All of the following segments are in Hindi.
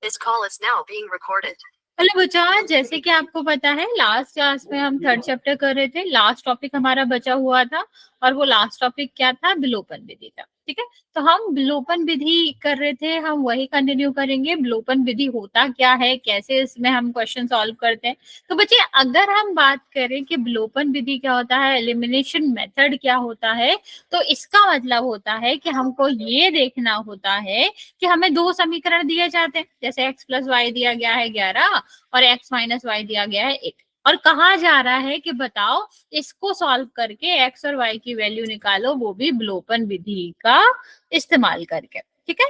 This call is now being recorded. Hello बच्चा, जैसे कि आपको पता है लास्ट क्लास में हम थर्ड चैप्टर कर रहे थे। लास्ट टॉपिक हमारा बचा हुआ था और वो लास्ट टॉपिक क्या था? विलोपन विधि था। ठीक है, तो हम विलोपन विधि कर रहे थे, हम वही कंटिन्यू करेंगे। विलोपन विधि होता क्या है, कैसे इसमें हम क्वेश्चन सॉल्व करते हैं। तो बच्चे, अगर हम बात करें कि विलोपन विधि क्या होता है, एलिमिनेशन मेथड क्या होता है, तो इसका मतलब होता है कि हमको ये देखना होता है कि हमें दो समीकरण दिए जाते हैं, जैसे x प्लस वाई दिया गया है 11 और x माइनस वाई दिया गया है 1, और कहा जा रहा है कि बताओ इसको सॉल्व करके x और y की वैल्यू निकालो, वो भी विलोपन विधि का इस्तेमाल करके। ठीक है,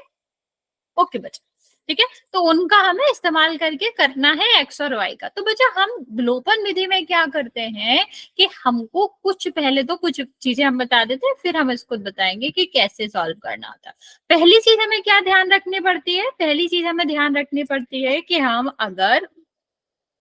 ओके बच्चा। ठीक है, तो उनका हमें इस्तेमाल करके करना है x और y का। तो बच्चा, हम विलोपन विधि में क्या करते हैं कि हमको कुछ पहले तो कुछ चीजें हम बता देते हैं, फिर हम इसको बताएंगे कि कैसे सॉल्व करना होता है। पहली चीज हमें क्या ध्यान रखनी पड़ती है? पहली चीज हमें ध्यान रखनी पड़ती है कि हम अगर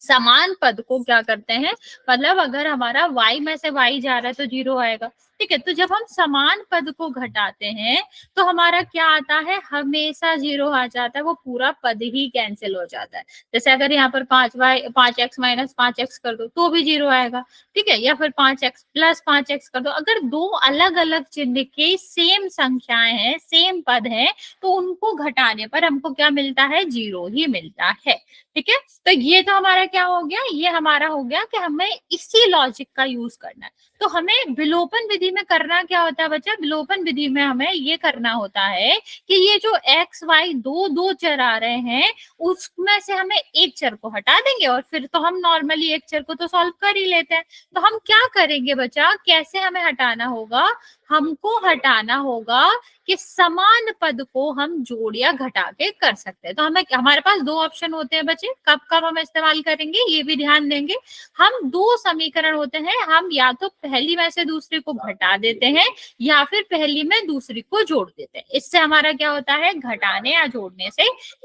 समान पद को क्या करते हैं, मतलब अगर हमारा y में से y जा रहा है तो 0 आएगा। ठीक है, तो जब हम समान पद को घटाते हैं तो हमारा क्या आता है? हमेशा 0 आ जाता है, वो पूरा पद ही कैंसिल हो जाता है। जैसे अगर यहाँ पर 5x माइनस 5x कर दो तो भी 0 आएगा। ठीक है, या फिर 5x प्लस 5x कर दो। अगर दो अलग अलग चिन्ह के सेम संख्याएं हैं, सेम पद हैं, तो उनको घटाने पर हमको क्या मिलता है? 0 ही मिलता है। ठीक है, तो ये तो हमारा क्या हो गया? ये हमारा हो गया कि हमें इसी लॉजिक का यूज करना है। तो हमें विलोपन विधि में करना क्या होता है बच्चा? विलोपन विधि में हमें ये करना होता है कि ये जो x y दो दो चर आ रहे हैं, उसमें से हमें एक चर को हटा देंगे और फिर तो हम नॉर्मली एक चर को तो सॉल्व कर ही लेते हैं। तो हम क्या करेंगे बच्चा? कैसे हमें हटाना होगा? हमको हटाना होगा कि समान पद को हम जोड़ या घटा के कर सकते हैं। तो हमें, हमारे पास दो ऑप्शन होते हैं बच्चे, कब कब हम इस्तेमाल करेंगे ये भी ध्यान देंगे। हम दो समीकरण होते हैं, हम या तो पहली में से दूसरी को घटा देते हैं या फिर पहली में दूसरी को जोड़ देते हैं। इससे हमारा क्या होता है? घटाने या जोड़ने से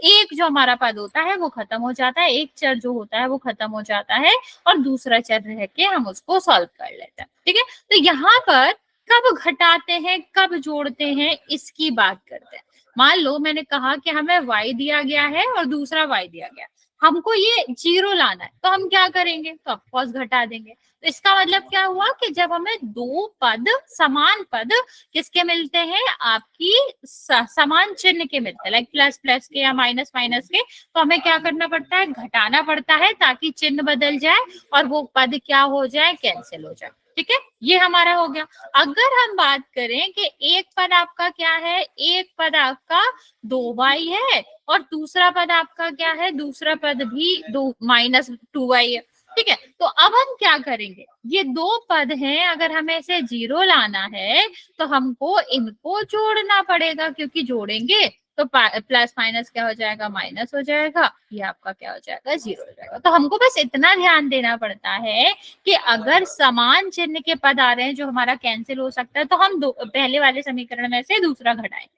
एक जो हमारा पद होता है वो खत्म हो जाता है, एक चर जो होता है वो खत्म हो जाता है और दूसरा चर रह के हम उसको सॉल्व कर लेते हैं। ठीक है, तो यहाँ पर कब घटाते हैं कब जोड़ते हैं इसकी बात करते हैं। मान लो मैंने कहा कि हमें y दिया गया है और दूसरा y दिया गया, हमको ये 0 लाना है, तो हम क्या करेंगे? तो ऑफकोर्स घटा देंगे। तो इसका मतलब क्या हुआ कि जब हमें दो पद, समान पद किसके मिलते हैं? आपकी समान चिन्ह के मिलते हैं, लाइक प्लस प्लस के या माइनस माइनस के, तो हमें क्या करना पड़ता है? घटाना पड़ता है ताकि चिन्ह बदल जाए और वो पद क्या हो जाए? कैंसिल हो जाए। ठीक है, ये हमारा हो गया। अगर हम बात करें कि एक पद आपका क्या है? एक पद आपका 2y है और दूसरा पद आपका क्या है? दूसरा पद भी दो माइनस 2y है। ठीक है, तो अब हम क्या करेंगे? ये दो पद हैं, अगर हमें इसे 0 लाना है तो हमको इनको जोड़ना पड़ेगा, क्योंकि जोड़ेंगे तो प्लस माइनस क्या हो जाएगा? माइनस हो जाएगा, ये आपका क्या हो जाएगा? 0 हो जाएगा। तो हमको बस इतना ध्यान देना पड़ता है कि अगर समान चिन्ह के पद आ रहे हैं जो हमारा कैंसिल हो सकता है, तो हम पहले वाले समीकरण में से दूसरा घटाएंगे,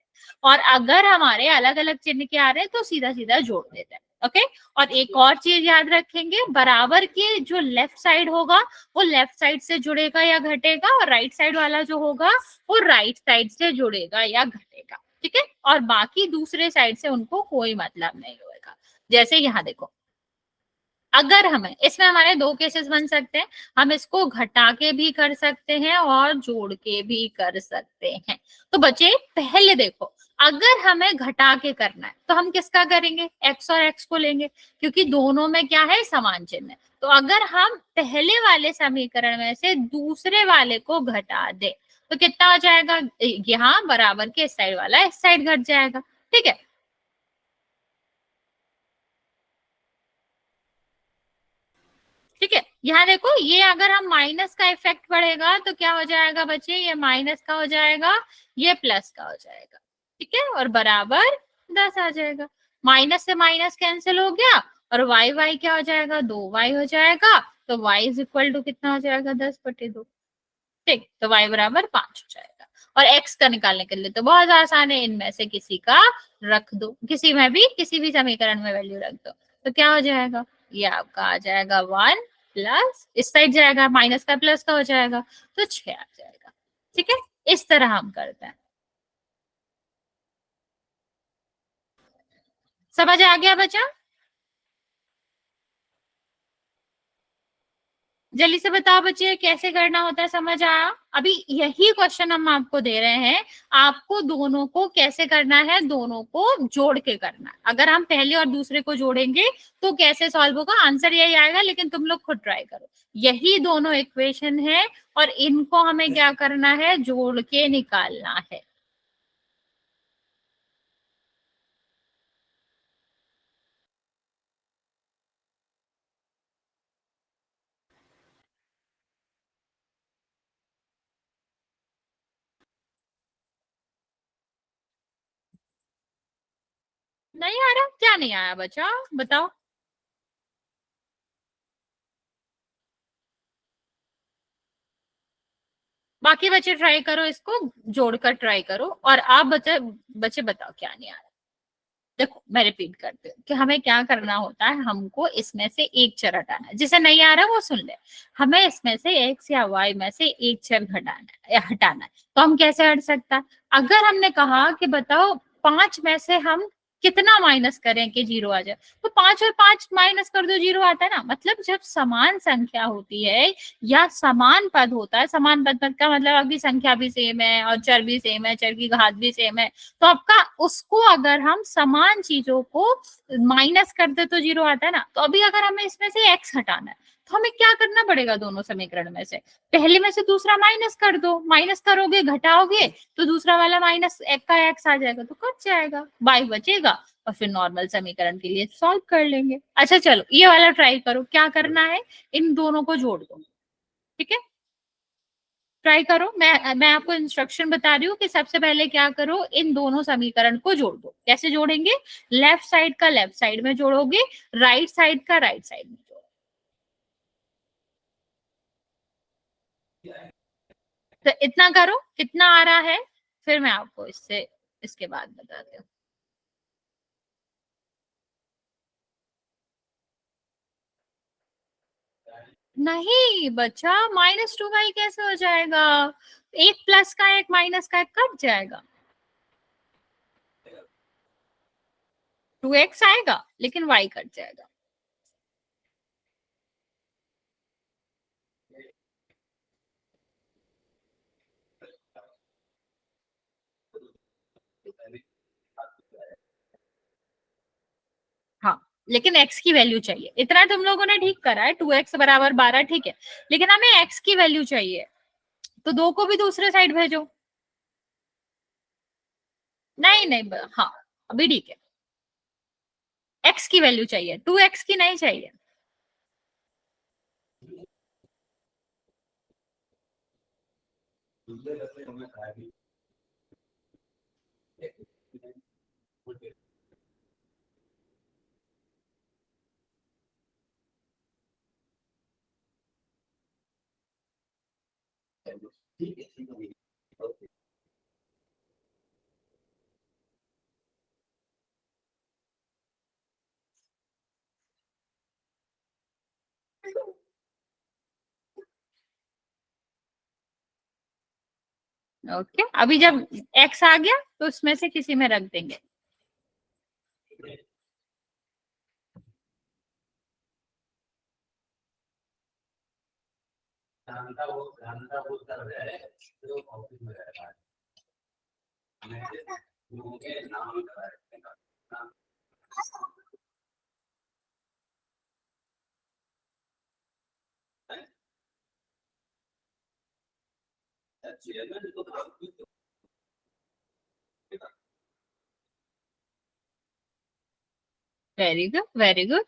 और अगर हमारे अलग अलग चिन्ह के आ रहे हैं तो सीधा सीधा जोड़ देते हैं। ओके, और एक और चीज याद रखेंगे, बराबर के जो लेफ्ट साइड होगा वो लेफ्ट साइड से जुड़ेगा या घटेगा, और राइट साइड वाला जो होगा वो राइट साइड से जुड़ेगा या घटेगा। ठीक है, और बाकी दूसरे साइड से उनको कोई मतलब नहीं होगा। जैसे यहाँ देखो, अगर हमें इसमें, हमारे दो केसेस बन सकते हैं, हम इसको घटा के भी कर सकते हैं और जोड़ के भी कर सकते हैं। तो बच्चे पहले देखो, अगर हमें घटा के करना है तो हम किसका करेंगे? x और x को लेंगे, क्योंकि दोनों में क्या है? समान चिन्ह है। तो अगर हम पहले वाले समीकरण में से दूसरे वाले को घटा दे तो कितना हो जाएगा? यहाँ बराबर के इस साइड वाला इस साइड घट जाएगा। ठीक है, ठीक है, यहाँ देखो, ये अगर हम माइनस का इफेक्ट पड़ेगा तो क्या हो जाएगा बच्चे? ये माइनस का हो जाएगा, ये प्लस का हो जाएगा। ठीक है, और बराबर 10 आ जाएगा। माइनस से माइनस कैंसिल हो गया और वाई वाई क्या हो जाएगा? 2y हो जाएगा। तो y इज इक्वल टू कितना हो जाएगा? 10/2। ठीक, तो y बराबर 5 हो जाएगा। और x का निकालने के लिए तो बहुत आसान है, इनमें से किसी का रख दो, किसी में भी, किसी भी समीकरण में वैल्यू रख दो, तो क्या हो जाएगा? ये आपका आ जाएगा 1 प्लस, इस साइड जाएगा माइनस का प्लस का हो जाएगा, तो 6 आ जाएगा। ठीक है, इस तरह हम करते हैं। समझ आ गया बच्चा? जल्दी से बताओ बच्चे कैसे करना होता है, समझ आया? अभी यही क्वेश्चन हम आपको दे रहे हैं, आपको दोनों को कैसे करना है, दोनों को जोड़ के करना है। अगर हम पहले और दूसरे को जोड़ेंगे तो कैसे सॉल्व होगा, आंसर यही आएगा, लेकिन तुम लोग खुद ट्राई करो। यही दोनों इक्वेशन है और इनको हमें क्या करना है, जोड़ के निकालना है। नहीं आ रहा? क्या नहीं आया बच्चा, बताओ। बाकी बच्चे ट्राई करो, इसको जोड़कर ट्राई करो, और आप बच्चे बच्चे बताओ क्या नहीं आ रहा। देखो मैं रिपीट करती हूँ कि हमें क्या करना होता है, हमको इसमें से एक चर हटाना है। जिसे नहीं आ रहा वो सुन ले। हमें इसमें से एक्स या वाई में से एक चर घटाना है या हटाना है। तो हम कैसे हट सकता है? अगर हमने कहा कि बताओ 5 में से हम कितना माइनस करें कि जीरो आ जाए, तो 5 और 5 माइनस कर दो, जीरो आता है ना। मतलब जब समान संख्या होती है या समान पद होता है, समान पद का मतलब आपकी संख्या भी सेम है और चर भी सेम है, चर की घात भी सेम है, तो आपका उसको अगर हम समान चीजों को माइनस कर दे तो जीरो आता है ना। तो अभी अगर हमें इसमें से एक्स हटाना है, तो हमें क्या करना पड़ेगा, दोनों समीकरण में से पहले में से दूसरा माइनस कर दो। माइनस करोगे घटाओगे तो दूसरा वाला माइनस एक का एक्स आ जाएगा, तो कट जाएगा, बाई बचेगा, और फिर नॉर्मल समीकरण के लिए सॉल्व कर लेंगे। अच्छा चलो ये वाला ट्राई करो, क्या करना है, इन दोनों को जोड़ दो। ठीक है, ट्राई करो। मैं आपको इंस्ट्रक्शन बता रही हूँ कि सबसे पहले क्या करो, इन दोनों समीकरण को जोड़ दो। कैसे जोड़ेंगे, लेफ्ट साइड का लेफ्ट साइड में जोड़ोगे, राइट साइड का राइट साइड में जोड़ोगे। तो इतना करो, कितना आ रहा है, फिर मैं आपको इससे इसके बाद बताती हूँ। नहीं बच्चा, -2y कैसे हो जाएगा, एक प्लस का एक माइनस का एक कट जाएगा, 2x आएगा लेकिन y कट जाएगा। हाँ, लेकिन x की वैल्यू चाहिए, इतना तुम लोगों ने ठीक करा है, 2x बराबर 12, ठीक है, लेकिन हमें x की वैल्यू चाहिए, तो दो को भी दूसरे साइड भेजो। नहीं नहीं हाँ, अभी ठीक है, x की वैल्यू चाहिए, 2x की नहीं चाहिए। ओके, अभी जब x आ गया तो उसमें से किसी में रख देंगे। Very good very good.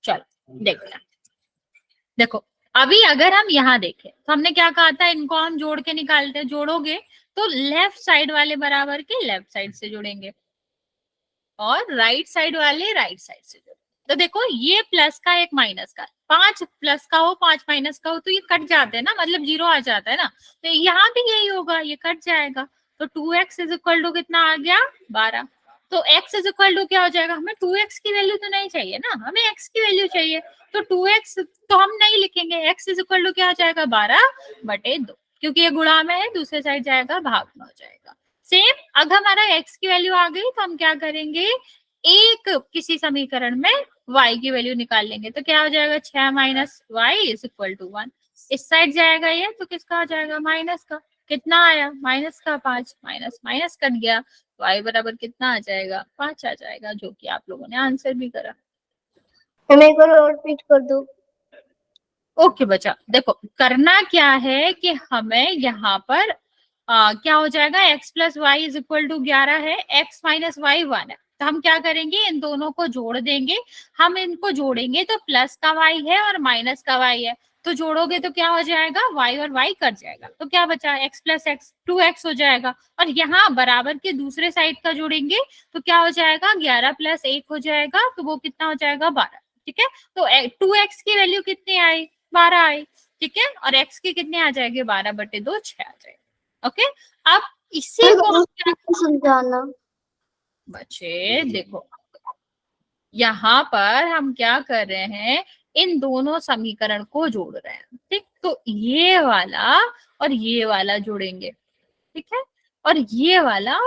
चलो देखते हैं। देखो अभी अगर हम यहाँ देखें तो हमने क्या कहा था, इनको हम जोड़ के निकालते हैं, जोड़ोगे तो लेफ्ट साइड वाले बराबर के लेफ्ट साइड से जुड़ेंगे और राइट साइड वाले राइट साइड से जुड़ेंगे। तो देखो ये प्लस का एक माइनस का, 5 प्लस का हो 5 माइनस का हो तो ये कट जाते हैं ना, मतलब जीरो आ जाता है ना। तो यहाँ भी यही होगा, ये कट जाएगा। तो 2x इज इक्वल टू कितना आ गया, 12। तो x इज इक्वल टू क्या हो जाएगा, हमें 2x की वैल्यू तो नहीं चाहिए ना, हमें x की वैल्यू चाहिए। तो 2x तो हम नहीं लिखेंगे, x इज इक्वल टू क्या हो जाएगा, 12/2, क्योंकि ये गुणा में है, दूसरे साइड जाएगा भाग में हो जाएगा। सेम, अगर हमारा x की वैल्यू आ गई तो हम क्या करेंगे, एक किसी समीकरण में y की वैल्यू निकाल लेंगे। तो क्या हो जाएगा, 6 minus y is equal to 1। इस साइड जाएगा ये, तो किसका आ जाएगा, माइनस का। कितना आया, माइनस का 5, माइनस माइनस कट गया, y बराबर कितना आ जाएगा, 5 आ जाएगा, जो कि आप लोगों ने आंसर भी करा। हमें एक बार और रिपीट कर दो। ओके बच्चा, देखो करना क्या है कि हमें यहाँ पर क्या हो जाएगा, x plus y is equal to 11 है, x माइनस वाई 1 है। तो हम क्या करेंगे, इन दोनों को जोड़ देंगे। हम इनको जोड़ेंगे तो प्लस का y है और माइनस का y है, तो जोड़ोगे तो क्या हो जाएगा, y और y कट जाएगा, तो क्या बचा, x प्लस एक्स 2x हो जाएगा। और यहाँ बराबर के दूसरे साइड का जोड़ेंगे तो क्या हो जाएगा, 11 प्लस 1 हो जाएगा, तो वो कितना हो जाएगा, 12। ठीक है, तो 2x की वैल्यू कितनी आई, 12 आई। ठीक है, और x के कितने आ जाएंगे, 12/2 6 आ जाएगा। ओके, अब इसी को हम क्या, समझाना। बच्चे देखो यहाँ पर हम क्या कर रहे हैं, इन दोनों समीकरण को जोड़ रहे हैं। ठीक, तो ये वाला और ये वाला जोड़ेंगे। ठीक है, और ये वाला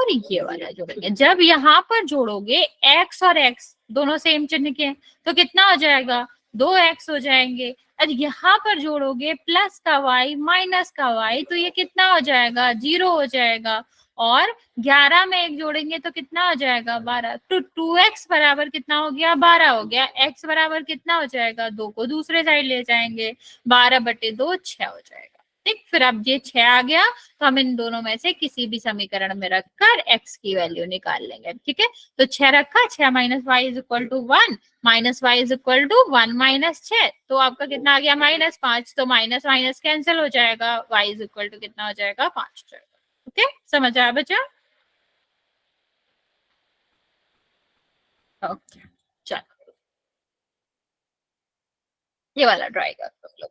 जोड़ेंगे। जब यहाँ पर जोड़ोगे x और x दोनों सेम चिन्ह के हैं, तो कितना हो जाएगा, 2x हो जाएंगे। और यहाँ पर जोड़ोगे प्लस का y माइनस का y, तो ये कितना हो जाएगा, 0 हो जाएगा। और 11 में एक जोड़ेंगे तो कितना हो जाएगा, 12। तो 2x बराबर कितना हो गया, 12 हो गया। x बराबर कितना हो जाएगा, 2 को दूसरे साइड ले जाएंगे, 12/2 6 हो जाएगा। ठीक, फिर अब ये 6 आ गया, तो हम इन दोनों में से किसी भी समीकरण में रखकर x की वैल्यू निकाल लेंगे। ठीक है, तो 6 रखा, 6 minus y is equal to 1, minus y is equal to 1 minus 6, तो आपका कितना आ गया, -5। तो माइनस माइनस कैंसिल हो जाएगा, y इज इक्वल टू कितना हो जाएगा, 5 हो जाएगा। ओके, समझ आया बच्चा। ओके, चलो ये वाला ट्राई कर लो।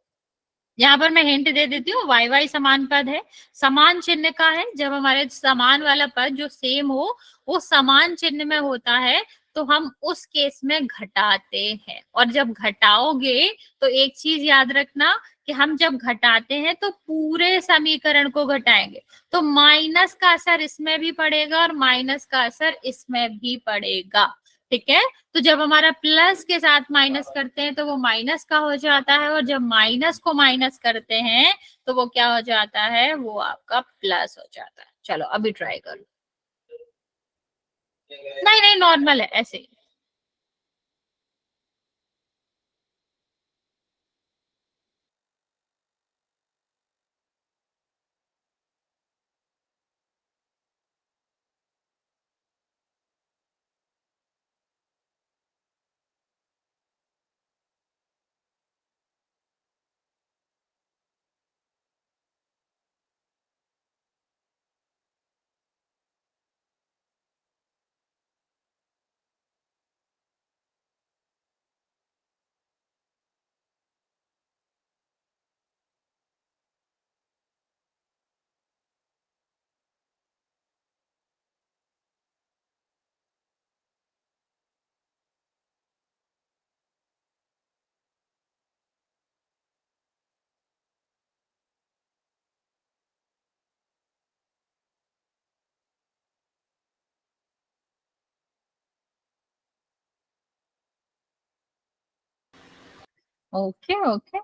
यहाँ पर मैं हिंट दे देती हूँ, वाई वाई समान पद है, समान चिन्ह का है। जब हमारे समान वाला पद जो सेम हो वो समान चिन्ह में होता है, तो हम उस केस में घटाते हैं। और जब घटाओगे तो एक चीज याद रखना कि हम जब घटाते हैं तो पूरे समीकरण को घटाएंगे, तो माइनस का असर इसमें भी पड़ेगा और माइनस का असर इसमें भी पड़ेगा। ठीक है, तो जब हमारा प्लस के साथ माइनस करते हैं तो वो माइनस का हो जाता है, और जब माइनस को माइनस करते हैं तो वो क्या हो जाता है, वो आपका प्लस हो जाता है। चलो अभी ट्राई करो। नहीं नहीं, नॉर्मल है ऐसे ही। ओके ओके,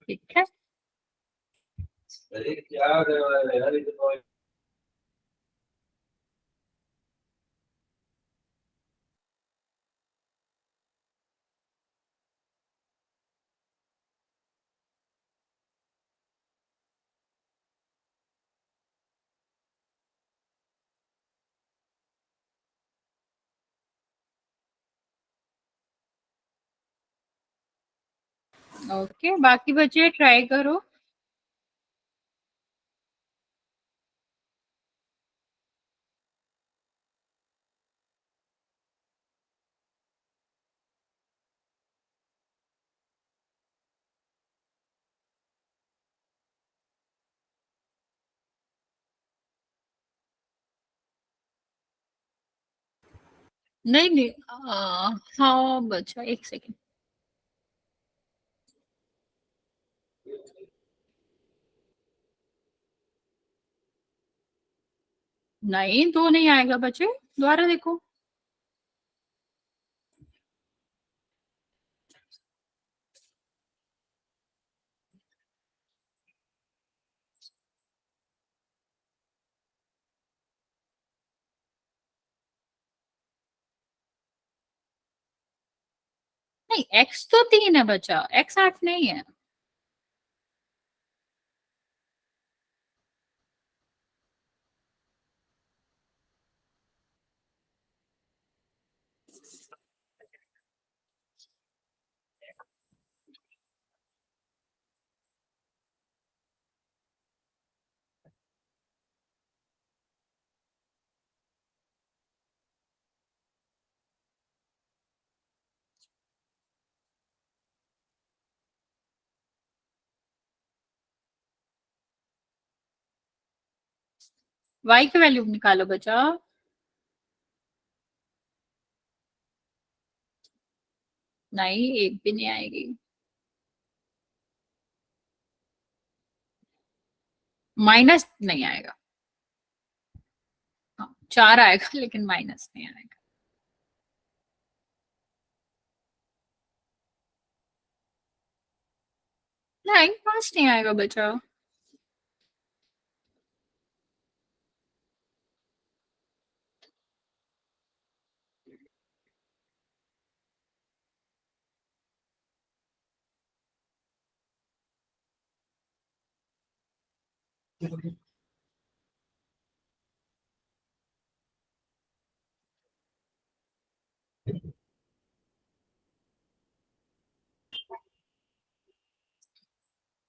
ठीक है। अरे क्या यार ये तो ओके, बाकी बच्चे ट्राई करो। नहीं नहीं हाँ बच्चा, एक सेकेंड। नहीं, दो नहीं आएगा बच्चे, दोबारा देखो। नहीं, एक्स तो 3 है बच्चा, एक्स 8 नहीं है। वाई की वैल्यू निकालो बच्चा। नहीं, एक भी नहीं आएगी। माइनस नहीं आएगा। हाँ, 4 आएगा लेकिन माइनस नहीं आएगा। नहीं, 5 नहीं आएगा बच्चा।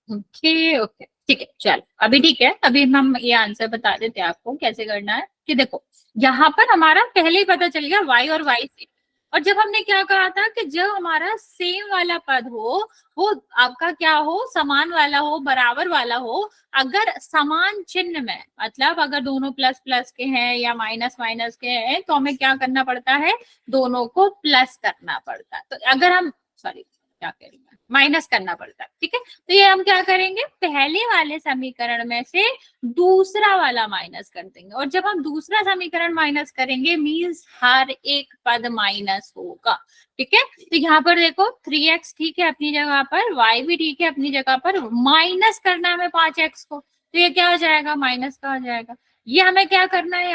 ओके ओके, ठीक है, चल अभी ठीक है। अभी हम ये आंसर बता देते हैं आपको कैसे करना है। कि देखो, यहाँ पर हमारा पहले ही पता चल गया y और y से। और जब हमने क्या कहा था कि जब हमारा सेम वाला पद हो, वो आपका क्या हो, समान वाला हो, बराबर वाला हो, अगर समान चिन्ह में, मतलब अगर दोनों प्लस प्लस के हैं या माइनस माइनस के हैं, तो हमें क्या करना पड़ता है, दोनों को प्लस करना पड़ता है। तो अगर हम, सॉरी क्या कह रही हूँ, माइनस करना पड़ता है, ठीक है। तो ये हम क्या करेंगे, पहले वाले समीकरण में से दूसरा वाला माइनस कर देंगे। और जब हम दूसरा समीकरण माइनस करेंगे, मींस हर एक पद माइनस होगा, ठीक है। तो यहाँ पर देखो 3x ठीक है अपनी जगह पर, y भी ठीक है अपनी जगह पर, माइनस करना है हमें 5x को, तो ये क्या हो जाएगा, माइनस का हो जाएगा। ये हमें क्या करना है,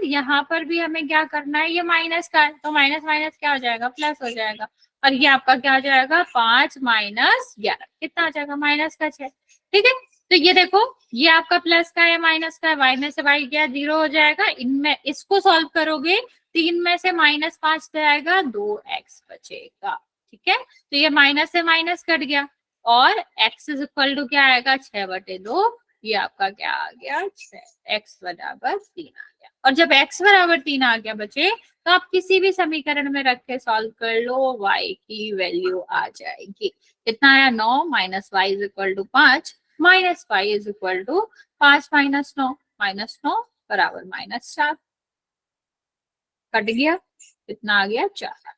यहाँ पर भी हमें क्या करना है, ये माइनस का है, तो माइनस माइनस क्या हो जाएगा, प्लस हो जाएगा। और ये आपका क्या हो जाएगा, 5 माइनस 11 कितना आ जाएगा, माइनस का 6, ठीक है। तो ये देखो, ये आपका प्लस का है, माइनस का है, वाई में से वाई गया, 0 हो जाएगा। इनमें इसको सॉल्व करोगे, 3 में से -5 जाएगा, 2x बचेगा, ठीक है। तो ये माइनस से माइनस कट गया, और x इज इक्वल टू क्या आएगा, 6/2। ये आपका क्या आ गया, 6, x बराबर 3 आ गया। और जब x बराबर 3 आ गया बचे, तो आप किसी भी समीकरण में रख के सॉल्व कर लो, y की वैल्यू आ जाएगी। कितना आया, 9 minus y is equal to 5, minus y is equal to 5 minus 9, -9 बराबर -4, कट गया, कितना आ गया, 4।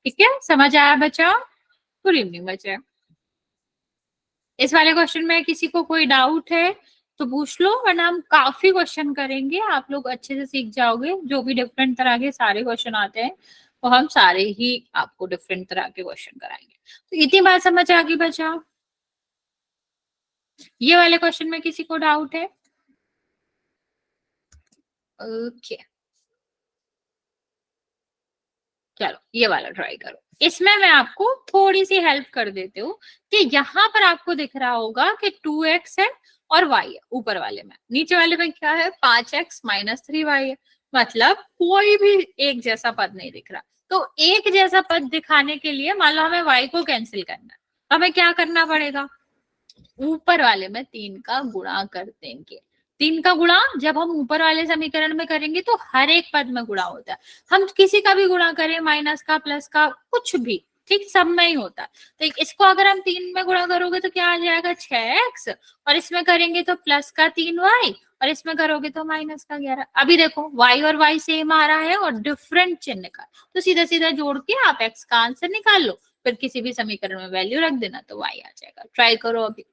ठीक है, समझ आया बच्चा। गुड इवनिंग बच्चे। इस वाले क्वेश्चन में किसी को कोई डाउट है तो पूछ लो, वरना हम काफी क्वेश्चन करेंगे, आप लोग अच्छे से सीख जाओगे। जो भी डिफरेंट तरह के सारे क्वेश्चन आते हैं, वो हम सारे ही आपको डिफरेंट तरह के क्वेश्चन कराएंगे। तो इतनी बात समझ आ गई बच्चा। ये वाले क्वेश्चन में किसी को डाउट है? ओके, चलो ये वाला ट्राई करो। इसमें मैं आपको थोड़ी सी हेल्प कर देती हूँ कि यहाँ पर आपको दिख रहा होगा कि 2x है और y है ऊपर वाले में, नीचे वाले में क्या है, 5x माइनस 3y है। मतलब कोई भी एक जैसा पद नहीं दिख रहा। तो एक जैसा पद दिखाने के लिए मान लो हमें y को कैंसिल करना है, हमें क्या करना पड़ेगा, ऊपर वाले में 3 का गुणा कर देंगे। 3 का गुणा जब हम ऊपर वाले समीकरण में करेंगे तो हर एक पद में गुणा होता है। हम किसी का भी गुणा करें, माइनस का, प्लस का, कुछ भी, ठीक, सब में ही होता है। तो इसको अगर हम 3 में गुणा करोगे तो क्या आ जाएगा, 6x, और इसमें करेंगे तो प्लस का 3y, और इसमें करोगे तो -11। अभी देखो y और y सेम आ रहा है और डिफरेंट चिन्ह का, तो सीधा सीधा जोड़ के आप x का आंसर निकाल लो, फिर किसी भी समीकरण में वैल्यू रख देना तो y आ जाएगा। ट्राई करो अभी।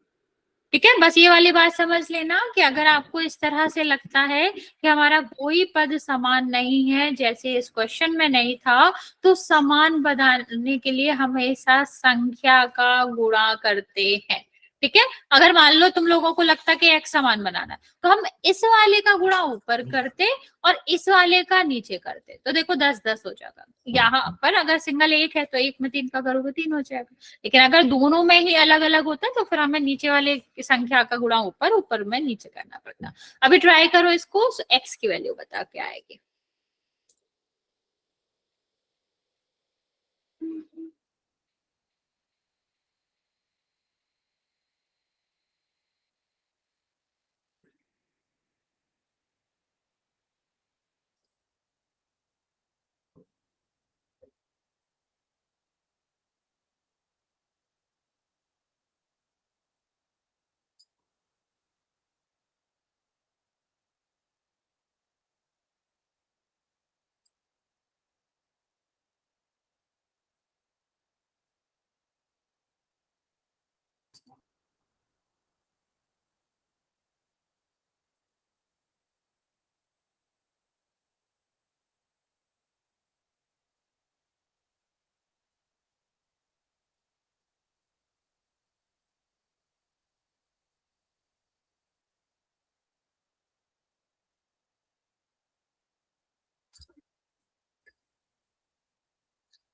ठीक है, बस ये वाली बात समझ लेना कि अगर आपको इस तरह से लगता है कि हमारा कोई पद समान नहीं है, जैसे इस क्वेश्चन में नहीं था, तो समान बनाने के लिए हमेशा संख्या का गुणा करते हैं। ठीक है, अगर मान लो तुम लोगों को लगता कि x समान बनाना है, तो हम इस वाले का गुणा ऊपर करते और इस वाले का नीचे करते, तो देखो 10-10 हो जाएगा। यहाँ पर अगर सिंगल एक है तो एक में 3 का करोगे 3 हो जाएगा, लेकिन अगर दोनों में ही अलग अलग होता है तो फिर हमें नीचे वाले की संख्या का गुणा ऊपर, ऊपर में नीचे करना पड़ता। अभी ट्राई करो इसको, x की वैल्यू बता के आएगी।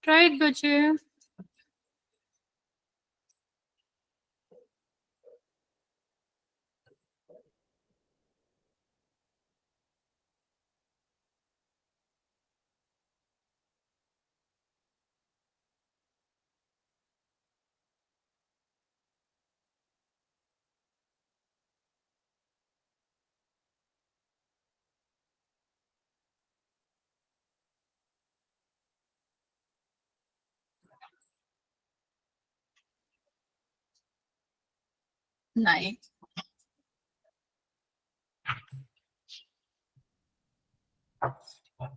राइट बच्चे, नहीं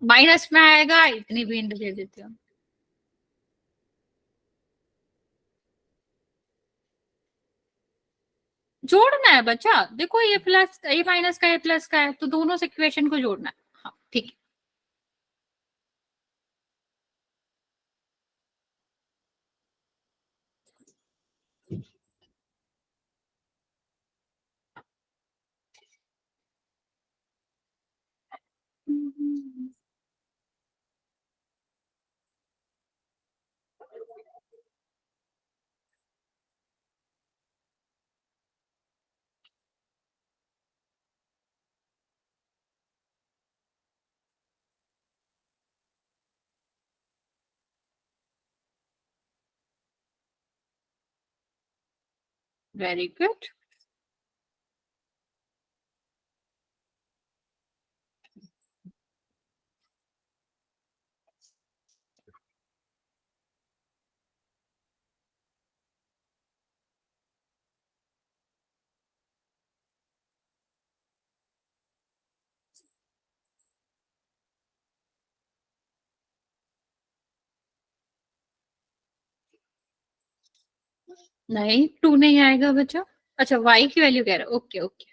माइनस में आएगा, इतनी भी हिंट दे देती हूँ। जोड़ना है बच्चा, देखो ये प्लस ये माइनस का, ये प्लस का है, तो दोनों से इक्वेशन को जोड़ना है। हाँ ठीक है। Very good. नहीं 2 नहीं आएगा बच्चा। अच्छा y की वैल्यू कह रहे हो, ओके ओके।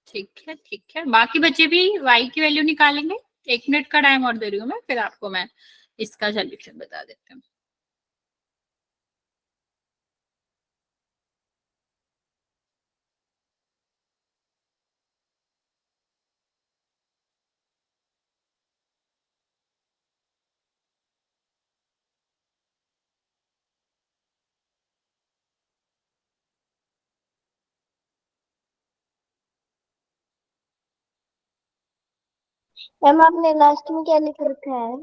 ठीक है ठीक है, बाकी बच्चे भी y की वैल्यू निकालेंगे। 1 मिनट का टाइम और दे रही हूँ मैं, फिर आपको मैं इसका सोल्यूशन बता देती हूँ। मैम आपने लास्ट में क्या लिख रखा है?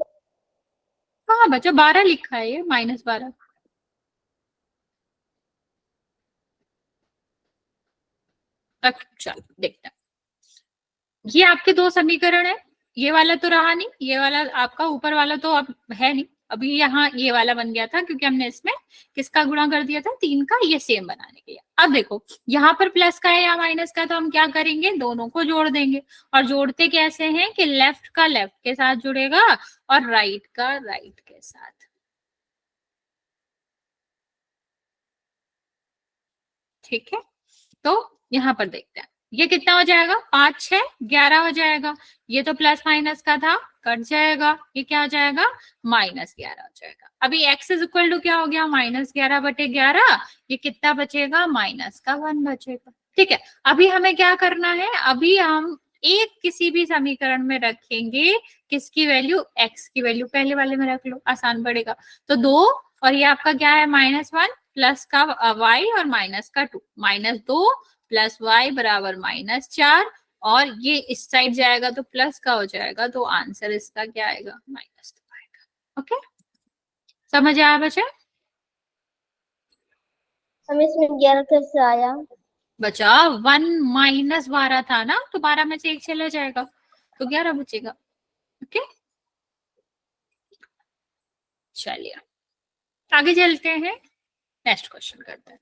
हाँ बच्चा 12 लिखा है, ये -12। अच्छा देखते हैं, ये आपके दो समीकरण है, ये वाला तो रहा नहीं, ये वाला आपका ऊपर वाला तो अब है नहीं, अभी यहाँ ये वाला बन गया था क्योंकि हमने इसमें किसका गुणा कर दिया था, 3 का, ये सेम बनाने के लिए। अब देखो यहाँ पर प्लस का है या माइनस का, तो हम क्या करेंगे, दोनों को जोड़ देंगे। और जोड़ते कैसे हैं कि लेफ्ट का लेफ्ट के साथ जुड़ेगा और राइट का राइट के साथ। ठीक है, तो यहाँ पर देखते हैं ये कितना हो जाएगा, 5 6 11 हो जाएगा। ये तो प्लस माइनस का था, कट जाएगा, ये क्या हो जाएगा, -11 हो जाएगा। अभी x इज इक्वल टू क्या हो गया, -11/11। ये कितना बचेगा, -1 बचेगा। ठीक है, अभी हमें क्या करना है, अभी हम एक किसी भी समीकरण में रखेंगे किसकी वैल्यू, x की वैल्यू पहले वाले में रख लो, आसान पड़ेगा। तो 2 और ये आपका क्या है, -1 प्लस का y और माइनस का 2, -2 प्लस y बराबर -4, और ये इस साइड जाएगा तो प्लस का हो जाएगा, तो आंसर इसका क्या आएगा, -2 आएगा। ओके, समझ आया बच्चे। हमें इसमें 11 कैसे आया? बचा 1 -12 था ना, तो 12 में से 1 चला जाएगा तो 11 बचेगा। ओके, चलिए आगे चलते हैं, नेक्स्ट क्वेश्चन करते हैं।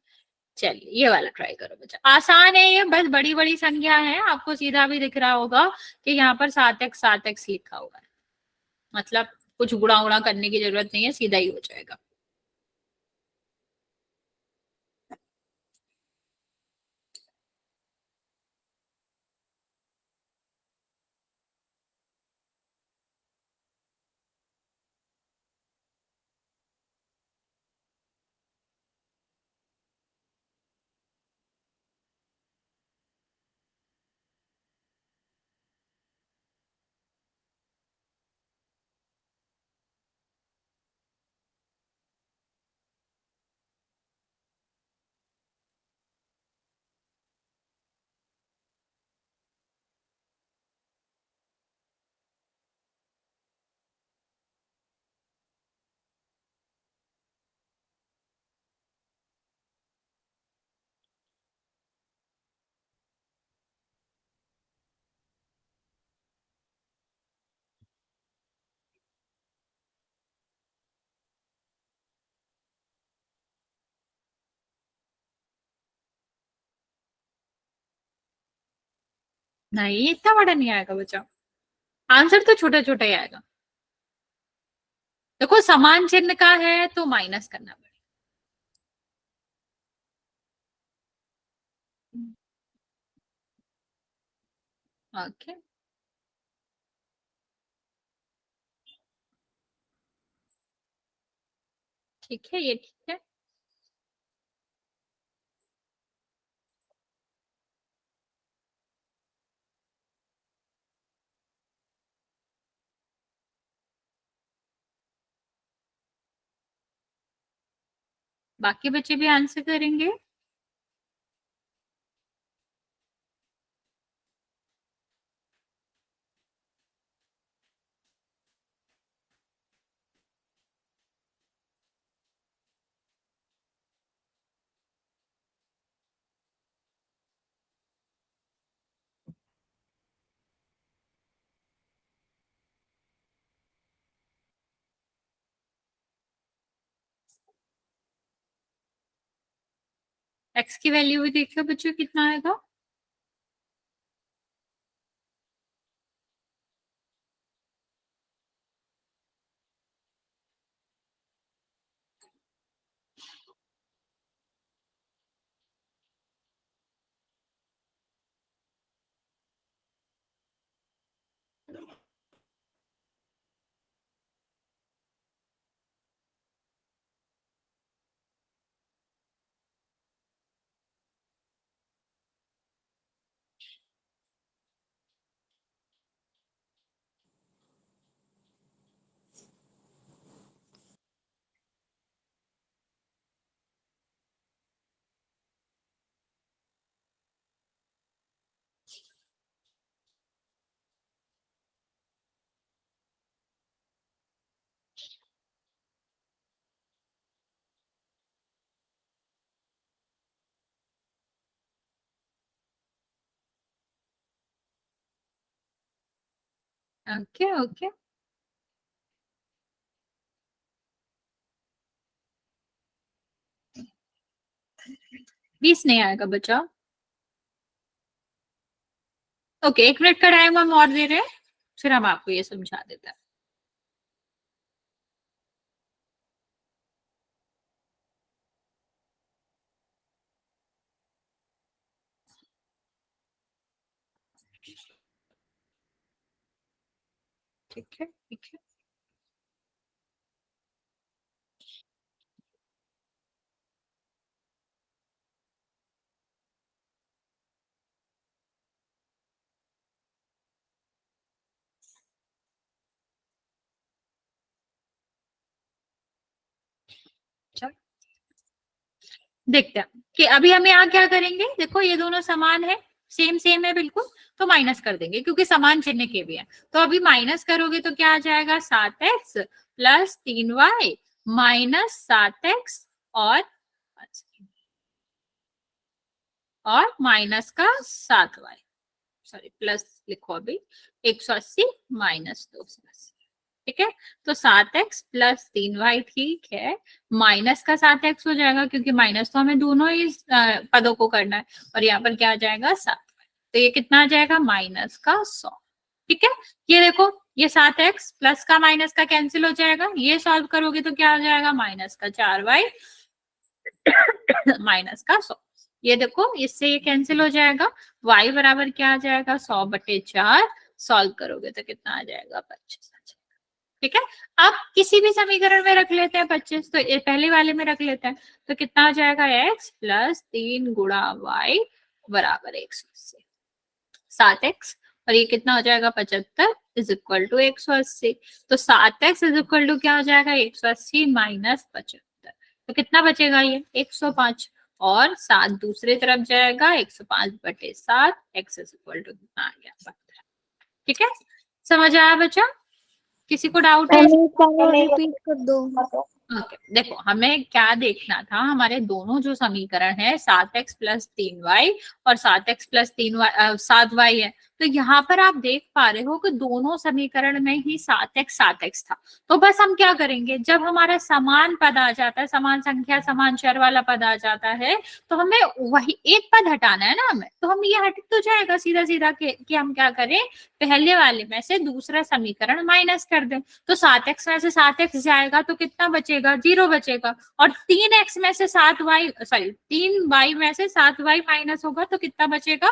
चलिए ये वाला ट्राई करो बच्चा, आसान है ये, बस बड़ी बड़ी संख्या है, आपको सीधा भी दिख रहा होगा कि यहाँ पर 7x लिखा हुआ है, मतलब कुछ गुणा उड़ा करने की जरूरत नहीं है, सीधा ही हो जाएगा। नहीं इतना बड़ा नहीं आएगा बच्चा, आंसर तो छोटा छोटा ही आएगा। देखो समान चिन्ह का है तो माइनस करना पड़ेगा। ओके, ठीक है, ये ठीक है। बाकी बच्चे भी आंसर करेंगे। एक्स की वैल्यू भी देखियो बच्चों कितना आएगा, ओके ओके। 20 नहीं आएगा बच्चा। ओके, 1 मिनट का टाइम हम और दे रहे हैं, फिर हम आपको ये समझा देते हैं। ठीक है, ठीक है। चलो देखते हैं कि अभी हम यहाँ क्या करेंगे। देखो ये दोनों समान है, सेम सेम है बिल्कुल, तो माइनस कर देंगे क्योंकि समान चिन्ह के भी है। तो अभी माइनस करोगे तो क्या आ जाएगा, 7x plus 3y minus 7x और माइनस का 7y, सॉरी प्लस लिखो अभी, 180 माइनस 280। ठीक है, तो 7x प्लस 3y ठीक है, माइनस का 7x हो जाएगा क्योंकि माइनस तो हमें दोनों ही पदों को करना है, और यहाँ पर क्या आ जाएगा 7y, तो ये कितना आ जाएगा माइनस का 100। ठीक है, ये देखो ये 7x प्लस का माइनस का कैंसिल हो जाएगा, ये सॉल्व करोगे तो क्या आ जाएगा माइनस का 4y माइनस का 100। ये देखो इससे ये कैंसिल हो जाएगा, y बराबर क्या आ जाएगा 100/4, सॉल्व करोगे तो कितना आ जाएगा 25। ठीक है, अब किसी भी समीकरण में रख लेते हैं 25, तो ये पहले वाले में रख लेते हैं, तो कितना आ जाएगा x प्लस 3 गुणा y बराबर 180, 7x और ये कितना हो जाएगा 75 इज इक्वल टू 180। तो 7x इज इक्वल टू क्या हो जाएगा 180 माइनस 75, तो कितना बचेगा ये 105, और 7 दूसरे तरफ जाएगा 105/7, x इज इक्वल टू कितना आ गया 15। ठीक है, समझ आया बच्चा, किसी को डाउट है? रिपीट कर दो। ओके देखो हमें क्या देखना था, हमारे दोनों जो समीकरण है 7x प्लस 3y और 7x प्लस 7y है, तो यहाँ पर आप देख पा रहे हो कि दोनों समीकरण में ही 7x था। तो बस हम क्या करेंगे, जब हमारा समान पद आ जाता है, समान संख्या समान चर वाला पद आ जाता है, तो हमें वही एक पद हटाना है ना हमें, तो हम ये हट तो जाएगा सीधा सीधा कि हम क्या करें, पहले वाले में से दूसरा समीकरण माइनस कर दें। तो 7x में से 7x जाएगा तो कितना बचेगा, 0 बचेगा, और 3x में से 7y सॉरी 3y में से 7y माइनस होगा तो कितना बचेगा,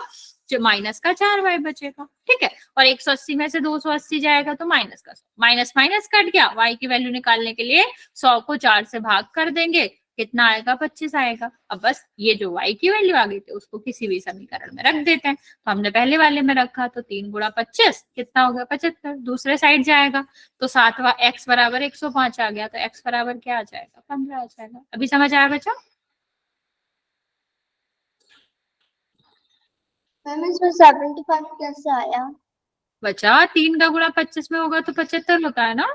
जो माइनस का 4y बचेगा। ठीक है, और 180 में से 280 जाएगा तो माइनस का 100, माइनस माइनस कट गया, y की वैल्यू निकालने के लिए 100 को 4 से भाग कर देंगे, कितना आएगा 25 आएगा। अब बस ये जो y की वैल्यू आ गई थी उसको किसी भी समीकरण में रख देते हैं, तो हमने पहले वाले में रखा, तो 3 गुणा 25 कितना हो गया 75, दूसरे साइड जाएगा तो 7 x बराबर 105 आ गया, तो x बराबर क्या आ जाएगा 15 आ जाएगा। अभी समझ आया बच्चा? मैम इसमें 75 कैसे आया? बच्चा 3 का गुणा 25 में होगा तो 75 होता है ना,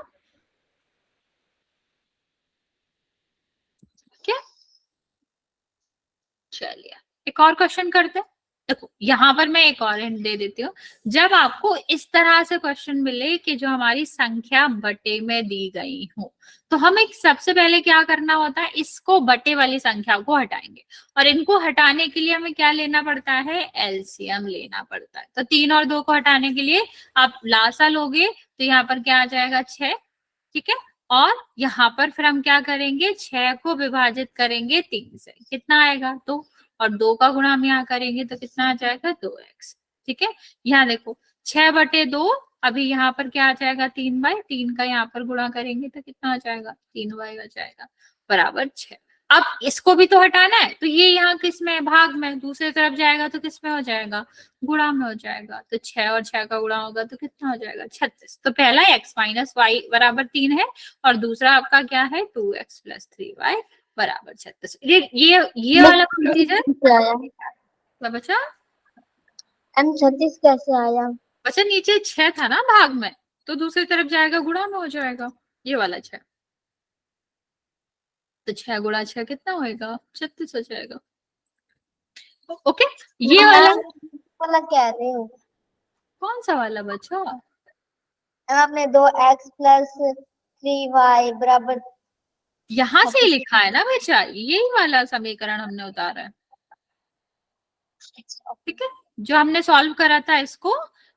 क्या? चलिए एक और क्वेश्चन करते हैं। देखो यहाँ पर मैं एक और हिंट दे देती हूँ, जब आपको इस तरह से क्वेश्चन मिले कि जो हमारी संख्या बटे में दी गई हो, तो हमें सबसे पहले क्या करना होता है, इसको बटे वाली संख्या को हटाएंगे, और इनको हटाने के लिए हमें क्या लेना पड़ता है, एलसीएम लेना पड़ता है। तो 3 और 2 को हटाने के लिए आप लासा लोगे तो यहाँ पर क्या आ जाएगा 6। ठीक है, और यहाँ पर फिर हम क्या करेंगे, 6 को विभाजित करेंगे 3 से, कितना आएगा 2, और 2 का गुणा हम यहाँ करेंगे तो कितना आ जाएगा 2x। ठीक है, यहाँ देखो 6/2, अभी यहाँ पर क्या आ जाएगा 3/3 का यहाँ पर गुणा करेंगे तो कितना आ जाएगा 3y आ जाएगा बराबर 6। अब इसको भी तो हटाना है, तो ये यहाँ किस में, भाग में, दूसरी तरफ जाएगा तो किस में हो जाएगा, गुणा में हो जाएगा, तो 6 और 6 का गुणा होगा तो कितना हो जाएगा 36। तो पहला x माइनस वाई बराबर 3 है, और दूसरा आपका क्या है 2x प्लस 3y बराबर 36। ये वाला प्रोसीजर बचा, एम 36 कैसे आया? बचा नीचे 6 था ना भाग में, तो दूसरी तरफ जाएगा गुणा में हो जाएगा, ये वाला 6, तो 6 गुणा 6 कितना होएगा 36 हो जाएगा। ओके, ये वाला कह रहे हो? कौन सा वाला बच्चा? आपने 2x प्लस 3y बराबर यहाँ से लिखा है ना बच्चा, यही वाला समीकरण हमने उतारा है। ठीक है, जो हमने सॉल्व करा था इसको,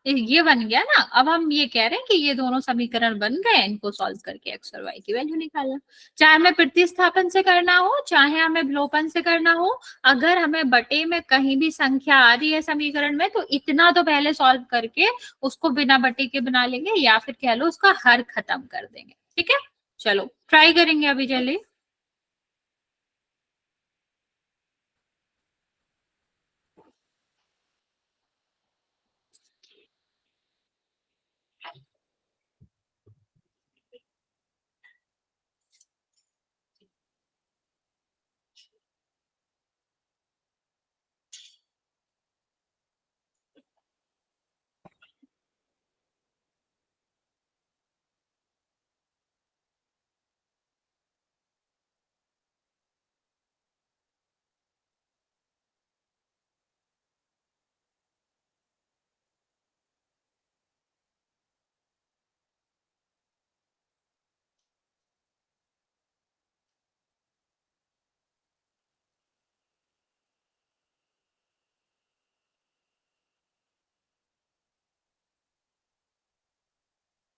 ये बन गया ना। अब हम ये कह रहे हैं कि ये दोनों समीकरण बन गए, इनको सॉल्व करके एक्स और वाई की वैल्यू निकालना। चाहे हमें प्रतिस्थापन से करना हो, चाहे हमें विलोपन से करना हो, अगर हमें बटे में कहीं भी संख्या आ रही है समीकरण में, तो इतना तो पहले सॉल्व करके उसको बिना बटे के बना लेंगे, या फिर कह लो उसका हर खत्म कर देंगे। ठीक है, चलो ट्राई करेंगे अभी चलिए।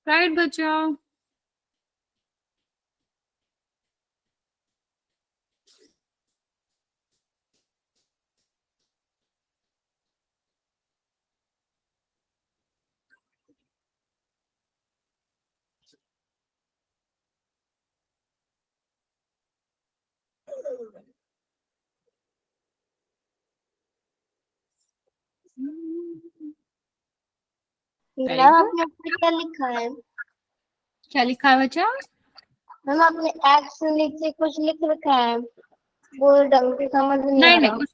राइट बच्चों, वेरी मैम गुड। आपने ऊपर क्या लिखा है? क्या लिखा है बच्चा? मैम आपने एक्स नीचे कुछ लिख रखा है, वो ढंग से समझ नहीं नहीं आ नहीं, रहा। कुछ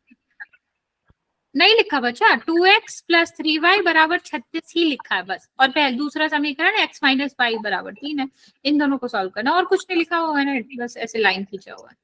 नहीं लिखा बच्चा। 2x + 3y = 36 ही लिखा है बस। और पहले दूसरा समीकरण x - y = 3 है। इन दोनों को सॉल्व करना, और कुछ नहीं लिखा हुआ है ना, बस ऐसे लाइन खींचा हुआ है।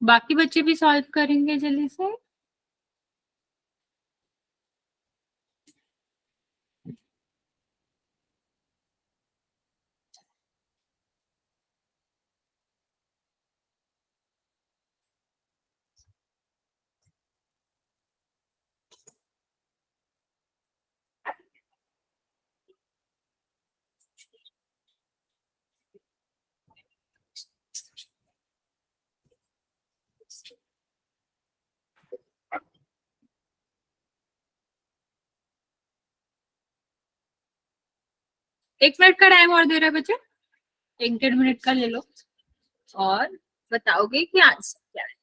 बाकी बच्चे भी सॉल्व करेंगे जल्दी से। एक मिनट का टाइम और दे रहा है बच्चे, 1 - 1.5 मिनट का ले लो, और बताओगे कि आंसर क्या है।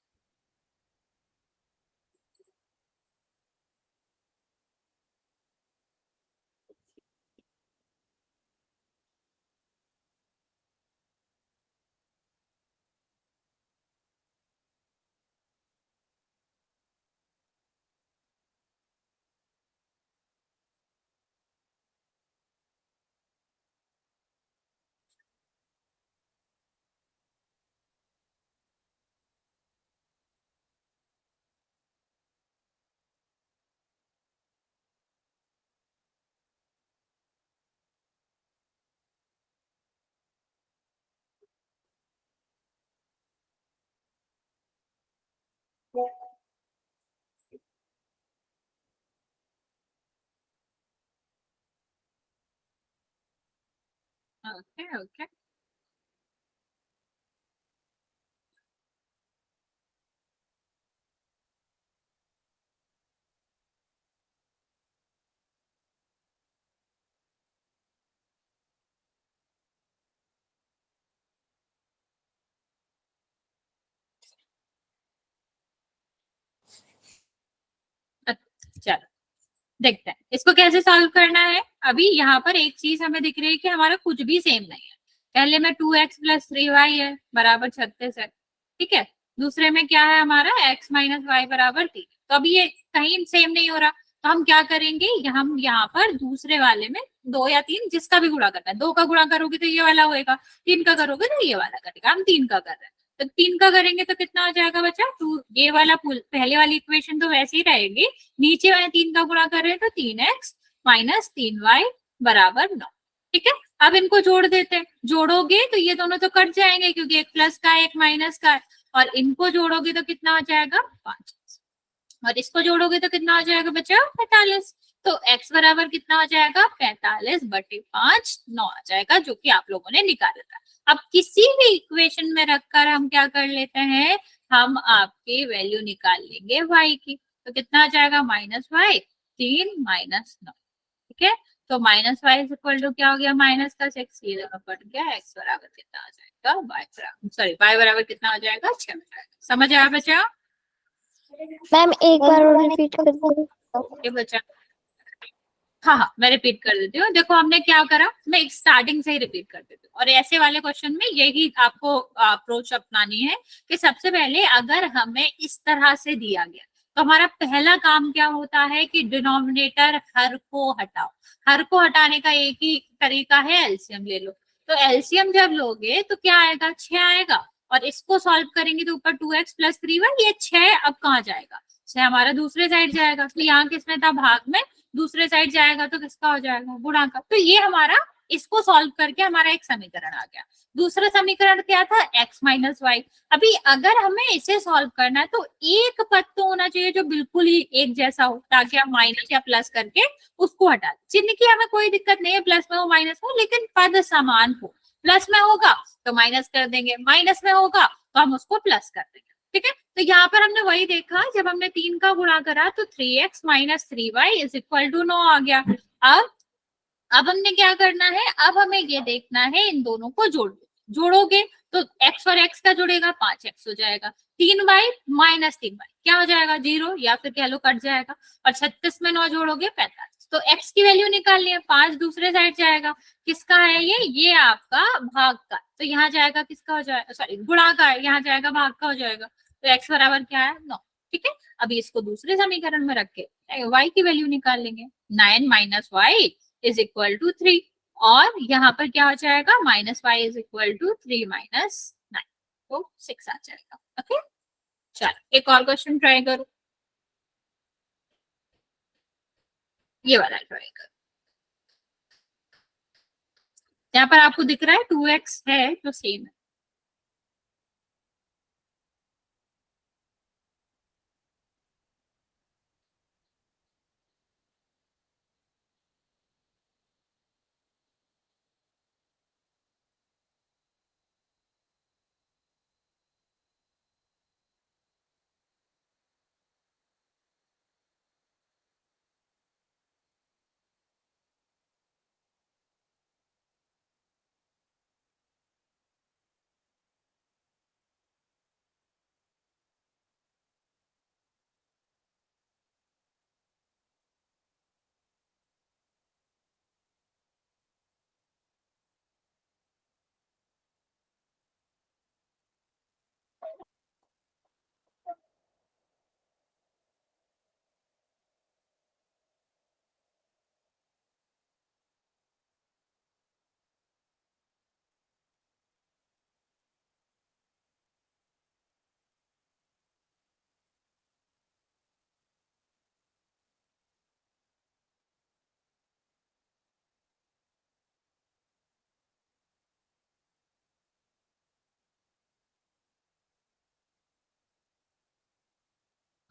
Okay okay. चलो देखते हैं इसको कैसे सॉल्व करना है। अभी यहाँ पर एक चीज हमें दिख रही है कि हमारा कुछ भी सेम नहीं है। पहले में 2x प्लस 3y है बराबर 36 है, ठीक है। दूसरे में क्या है हमारा x माइनस वाई बराबर 3। तो अभी ये कहीं सेम नहीं हो रहा, तो हम क्या करेंगे, हम यहाँ पर दूसरे वाले में 2 या 3 जिसका भी गुणा करना है, 2 का गुणा करोगे तो ये वाला होएगा, 3 का करोगे तो ये वाला करेगा। हम 3 का कर रहे हैं तो 3 का करेंगे तो कितना आ जाएगा बच्चा 2। ये वाला पहले वाली इक्वेशन तो वैसे ही रहेगी, नीचे वाले 3 का गुणा कर रहे हैं तो 3x माइनस 3y बराबर 9, ठीक है। अब इनको जोड़ देते हैं, जोड़ोगे तो ये दोनों तो कट जाएंगे क्योंकि एक प्लस का है एक माइनस का है, और इनको जोड़ोगे तो कितना आ जाएगा 5, और इसको जोड़ोगे तो कितना आ जाएगा बच्चा 45। तो x बराबर कितना आ जाएगा 45/5 9 आ जाएगा, जो कि आप लोगों ने निकाला था। अब किसी भी इक्वेशन में रखकर हम क्या कर लेते हैं, हम आपकी वैल्यू निकाल लेंगे y की। तो कितना आ जाएगा -y 3 माइनस 9, ठीक है। तो -y इज इक्वल टू क्या हो गया -6, ये जगह कट गया, x बराबर कितना आ जाएगा y बराबर कितना आ जाएगा 6 में जाएगा। समझ आया बच्चा? मैम एक बार और रिपीट कर दो। ये बच्चा हाँ हाँ मैं रिपीट कर देती हूँ। देखो हमने क्या करा, मैं एक स्टार्टिंग से ही रिपीट कर देती हूँ, और ऐसे वाले क्वेश्चन में यही आपको अप्रोच अपनानी है कि सबसे पहले अगर हमें इस तरह से दिया गया तो हमारा पहला काम क्या होता है कि डिनोमिनेटर हर को हटाओ। हर को हटाने का एक ही तरीका है, एलसीएम ले लो। तो एलसीएम जब लोगे तो क्या आएगा 6 आएगा, और इसको सॉल्व करेंगे तो ऊपर 2x प्लस 3y, ये 6 अब कहाँ जाएगा, 6 हमारा दूसरे साइड जाएगा। तो यहाँ किसमें था भाग में, दूसरे साइड जाएगा तो किसका हो जाएगा गुणा का। तो ये हमारा इसको सॉल्व करके हमारा एक समीकरण आ गया। दूसरा समीकरण क्या था x माइनस वाई। अभी अगर हमें इसे सॉल्व करना है तो एक पद तो होना चाहिए जो बिल्कुल ही एक जैसा हो, ताकि हम माइनस या प्लस करके उसको हटा दें। चिन्ह की हमें कोई दिक्कत नहीं है, प्लस में हो माइनस हो, लेकिन पद समान हो। प्लस में होगा तो माइनस कर देंगे, माइनस में होगा तो हम उसको प्लस कर देंगे, ठीक है। तो यहाँ पर हमने वही देखा, जब हमने 3 का गुणा करा तो 3x minus 3y is equal to 9 आ गया। अब हमने क्या करना है, अब हमें ये देखना है इन दोनों को जोड़ोगे तो x और x का जुड़ेगा 5x हो जाएगा, 3y माइनस 3y क्या हो जाएगा 0, या फिर कह लो कट जाएगा, और 36 में 9 जोड़ोगे 45। तो x की वैल्यू निकालनी है, 5 दूसरे साइड जाएगा, किसका है ये आपका भाग का। तो यहाँ जाएगा किसका हो जाएगा, सॉरी गुणा का है, यहाँ जाएगा भाग का हो जाएगा। तो x बराबर क्या है 9, ठीक है। अभी इसको दूसरे समीकरण में रख के y की वैल्यू निकाल लेंगे, 9 minus y is equal to 3, और यहाँ पर क्या हो जाएगा -y is equal to 3 minus 9, तो 6 आ जाएगा। ओके चलो एक और क्वेश्चन ट्राई करो, ये वाला ट्राई करो। यहाँ पर आपको दिख रहा है 2x है जो सेम है।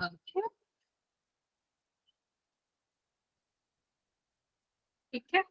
ओके ठीक है।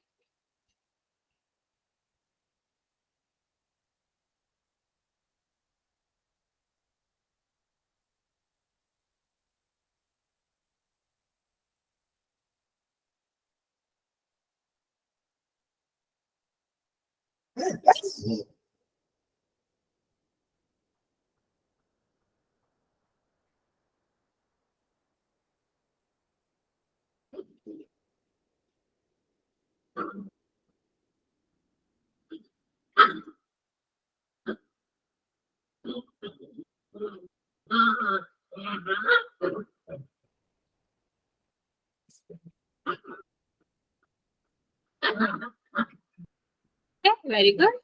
Very good.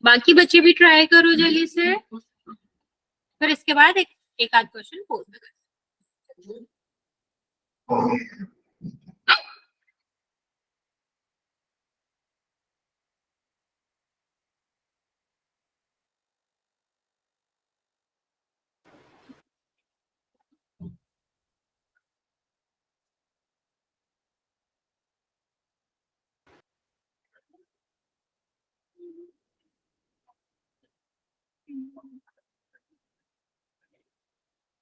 बाकी बच्चे भी ट्राई करो जल्दी से, फिर इसके बाद एक आध क्वेश्चन पोल में कर।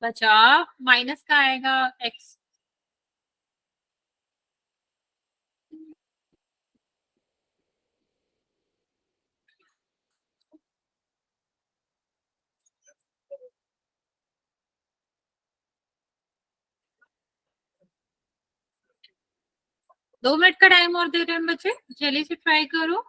बचा माइनस का आएगा x। दो मिनट का टाइम और दे रहे हैं बच्चे, जल्दी से ट्राई करो।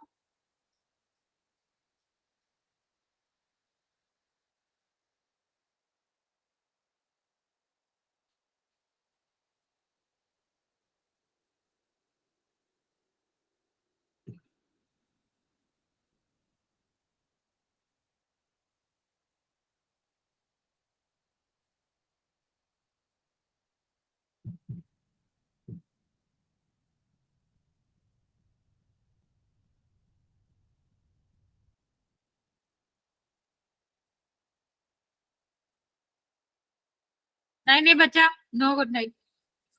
नहीं नहीं बच्चा, नो गुड नाइट।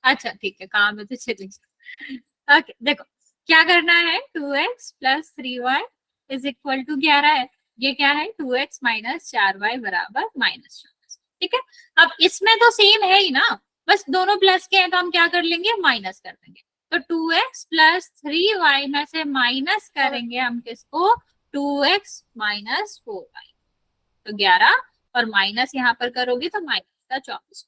अच्छा ठीक है, काम है तो चलिए। ओके देखो, क्या करना है, 2x plus 3y is equal to 11 है। ये क्या है, 2x माइनस 4y बराबर -14। ठीक है, अब इसमें तो सेम है ही ना, बस दोनों प्लस के हैं तो हम क्या कर लेंगे, माइनस कर देंगे। तो 2x प्लस 3y में से माइनस करेंगे हम किसको, 2x माइनस 4y। तो 11 और माइनस यहाँ पर करोगे तो माइनस का 24।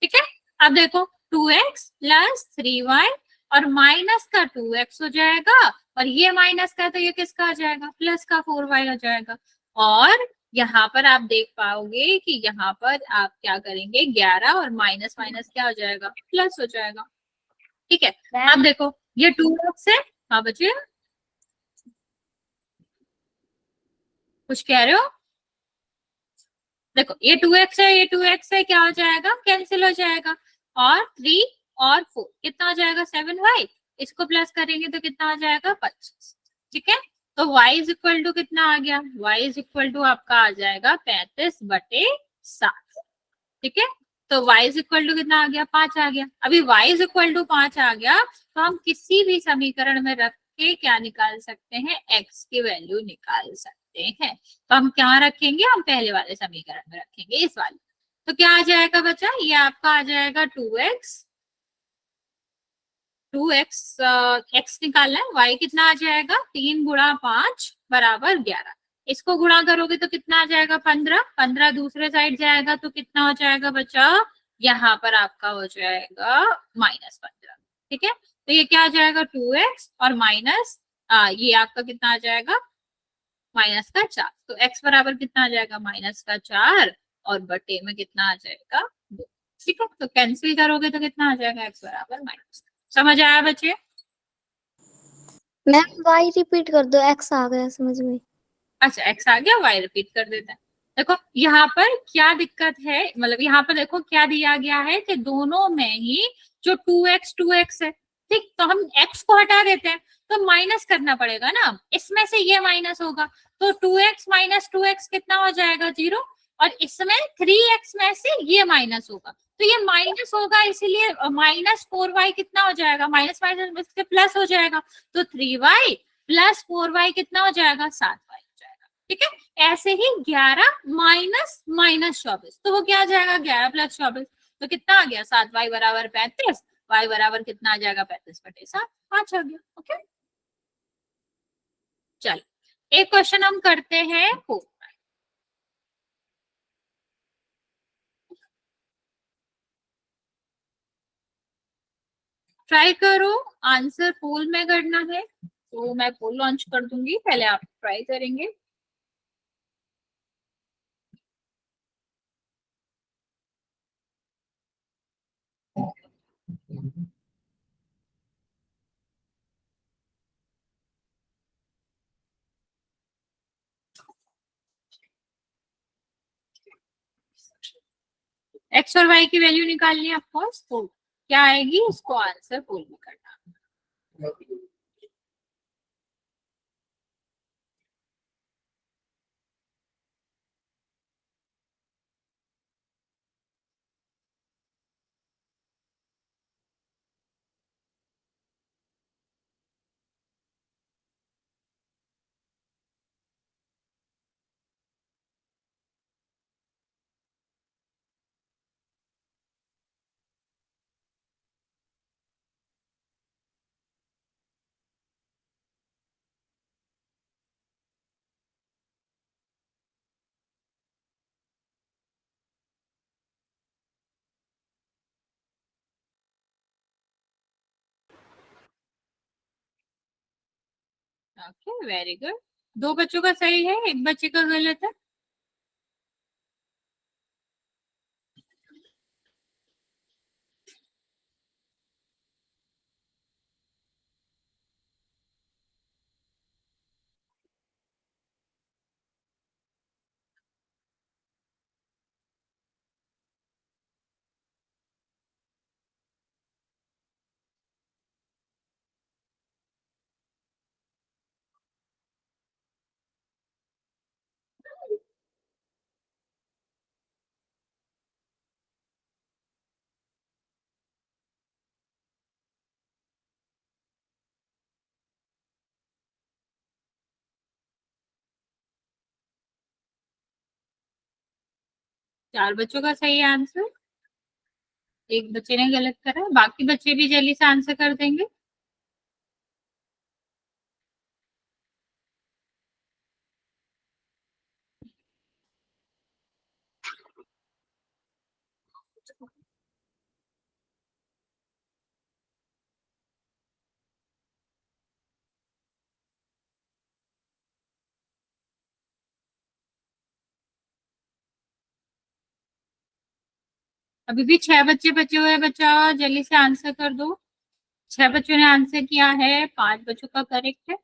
ठीक है, अब देखो 2x प्लस 3y और माइनस का 2x हो जाएगा, और ये माइनस का तो ये किसका आ जाएगा, प्लस का 4y हो जाएगा। और यहाँ पर आप देख पाओगे कि यहाँ पर आप क्या करेंगे, 11 और माइनस माइनस क्या हो जाएगा, प्लस हो जाएगा। ठीक है, अब देखो ये 2x है। हाँ बच्चे कुछ कह रहे हो, देखो ये 2x है, ये 2x है, क्या हो जाएगा, कैंसिल हो जाएगा। और 3 और 4 कितना हो जाएगा, 7y। इसको प्लस करेंगे तो कितना हो जाएगा, 25। ठीक है, तो y इज इक्वल टू कितना आ गया, y इज इक्वल टू आपका आ जाएगा 35/7। ठीक है, तो y इज इक्वल टू कितना आ गया, 5 आ गया। अभी y इज इक्वल टू 5 आ गया तो हम किसी भी समीकरण में रख के क्या निकाल सकते हैं, x की वैल्यू निकाल सकते हैं। तो हम क्या रखेंगे, हम पहले वाले समीकरण में रखेंगे, इस वाले। तो क्या आ जाएगा बच्चा, ये आपका आ जाएगा 2x। 2x x निकालना है, y कितना आ जाएगा, 3 गुणा 5 बराबर 11। इसको गुणा करोगे तो कितना आ जाएगा, 15। 15 दूसरे साइड जाएगा तो कितना हो जाएगा बच्चा, यहाँ पर आपका हो जाएगा -15। ठीक है, तो ये क्या आ जाएगा, 2x और माइनस ये आपका कितना आ जाएगा, -4। तो x बराबर कितना आ जाएगा, -4, और बटे में कितना आ जाएगा, 2। ठीक है, तो कैंसिल करोगे तो कितना आ जाएगा, x बराबर -। समझ आया बच्चे। मैम वाई रिपीट कर दो, एक्स आ गया समझ में। अच्छा x आ गया, y रिपीट कर देते हैं। देखो यहाँ पर क्या दिक्कत है, मतलब यहाँ पर देखो क्या दिया गया है कि दोनों में ही जो 2x है, ठीक, तो हम x को हटा देते हैं तो माइनस करना पड़ेगा ना, इसमें से ये माइनस होगा तो 2x माइनस 2x कितना हो जाएगा, 0। और इसमें 3x में से ये माइनस होगा तो ये माइनस होगा, इसीलिए -4y कितना हो जाएगा, माइनस माइनस से प्लस हो जाएगा। तो 3y प्लस 4y कितना हो जाएगा, 7y हो जाएगा। ठीक है, ऐसे ही 11 माइनस -24, तो वो क्या आ जाएगा, 11 प्लस 24, तो कितना आ गया, 7y बराबर 35। y बराबर कितना आ जाएगा, 35/7, 5 आ गया। ओके, चलो एक क्वेश्चन हम करते हैं 4। ट्राई करो, आंसर पोल में करना है, तो मैं पोल लॉन्च कर दूंगी, पहले आप ट्राई करेंगे। एक्स और वाई की वैल्यू निकालनी है आपको, तो क्या आएगी, इसको आंसर पुल में करना। Okay, very good. दो बच्चों का सही है, एक बच्चे का गलत है। चार बच्चों का सही आंसर, एक बच्चे ने गलत करा, बाकी बच्चे भी जल्दी से आंसर कर देंगे। अभी भी 6 बच्चे बचे हुए हैं, बच्चा जल्दी से आंसर कर दो। 6 बच्चों ने आंसर किया है, 5 बच्चों का करेक्ट है।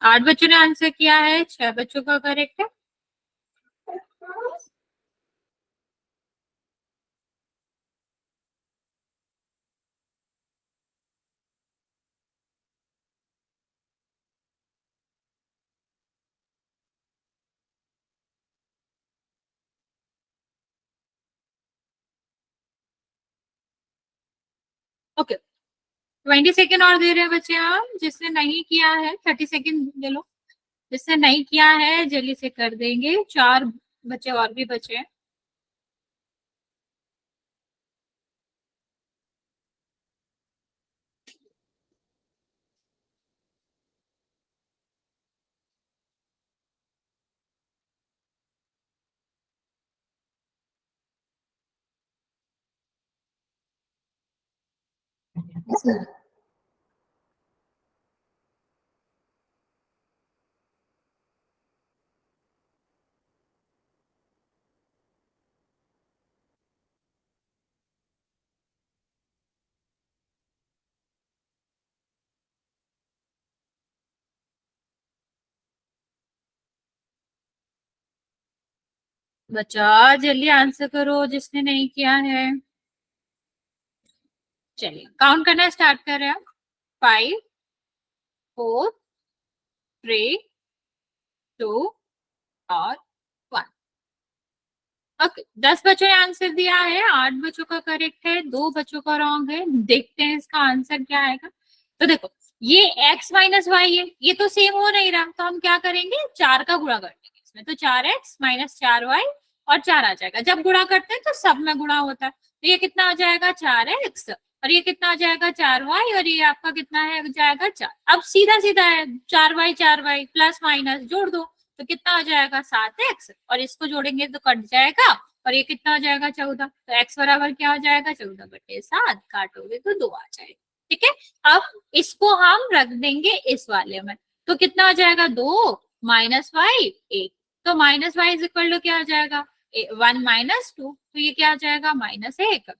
आठ बच्चों ने आंसर किया है, 6 बच्चों का करेक्ट है। ओके, 20 सेकेंड और दे रहे हैं बच्चे हम। जिसने नहीं किया है 30 सेकेंड ले लो, जिसने नहीं किया है जल्दी से कर देंगे। 4 बच्चे और भी बचे हैं। बच्चा जल्दी आंसर करो जिसने नहीं किया है। चलिए काउंट करना स्टार्ट कर रहे हैं। 5 4 3 2 और 1। ओके, 10 बच्चों ने आंसर दिया है, 8 बच्चों का करेक्ट है, 2 बच्चों का रॉन्ग है। देखते हैं इसका आंसर क्या आएगा। तो देखो ये x माइनस वाई है, ये तो सेम हो नहीं रहा, तो हम क्या करेंगे 4 का गुणा कर देंगे इसमें, तो 4x माइनस 4y और 4 आ जाएगा। जब गुणा करते हैं तो सब में गुणा होता है, तो ये कितना आ जाएगा 4x और ये कितना आ जाएगा 4y और ये आपका कितना है जाएगा 4। अब सीधा सीधा है 4y प्लस माइनस जोड़ दो तो कितना आ जाएगा 7x और इसको जोड़ेंगे तो कट जाएगा और ये कितना आ जाएगा 14। तो x बराबर क्या हो जाएगा 14/7, काटोगे तो 2 आ जाएगा। ठीक है, अब इसको हम रख देंगे इस वाले में, तो कितना आ जाएगा 2 माइनस वाई 1, तो minus y is equal to क्या आ जाएगा 1 माइनस 2, तो ये क्या आ जाएगा -1,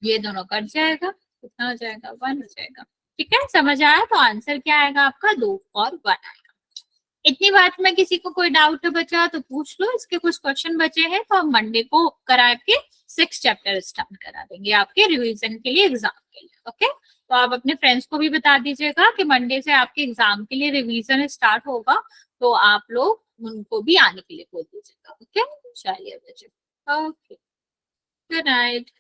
ये दोनों कट जाएगा, कितना हो जाएगा 1 हो जाएगा। ठीक है, समझ आया? तो आंसर क्या आएगा आपका 2 और 1 आएगा। इतनी बात में किसी को कोई डाउट बचा तो पूछ लो, इसके कुछ क्वेश्चन बचे हैं तो हम मंडे को करा के 6 चैप्टर स्टार्ट करा देंगे आपके रिवीजन के लिए, एग्जाम के लिए। ओके, तो आप अपने फ्रेंड्स को भी बता दीजिएगा कि मंडे से आपके एग्जाम के लिए रिवीजन स्टार्ट होगा, तो आप लोग उनको भी आने के लिए बोल दीजिएगा। ओके, चलिए बच्चे, ओके, गुड नाइट।